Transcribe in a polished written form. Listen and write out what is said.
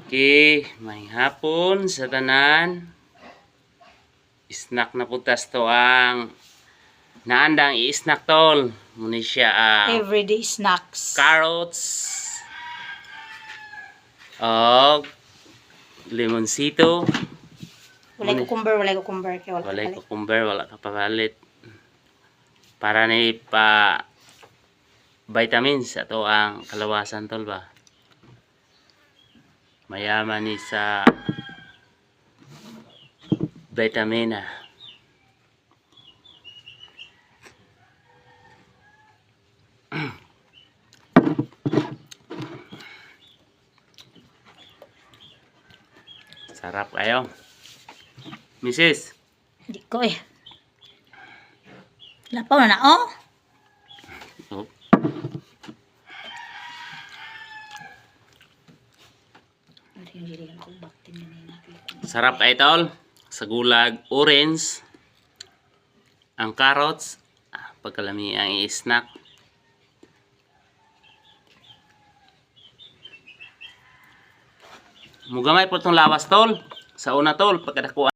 Okay, may hapon sa tanan. Snack na putas to ang naandang i-snack tol. Muna siya ang Everyday snacks. carrots. O lemonsito. Walay cucumber. Kaya wala Walay kapalit. cucumber, wala ka papalit. Para na pa vitamins ato ang kalawasan tol ba. Mayaman ni sa vitamina. Sarap kayo. Mrs. Hindi ko eh. Lapaw na oh. Oh. Sarap kayo tol. Sa gulag orange. Ang carrots. Pagkalami ang i-snack. Mugamay po itong lawas tol. Sa una tol, pagkadakuan.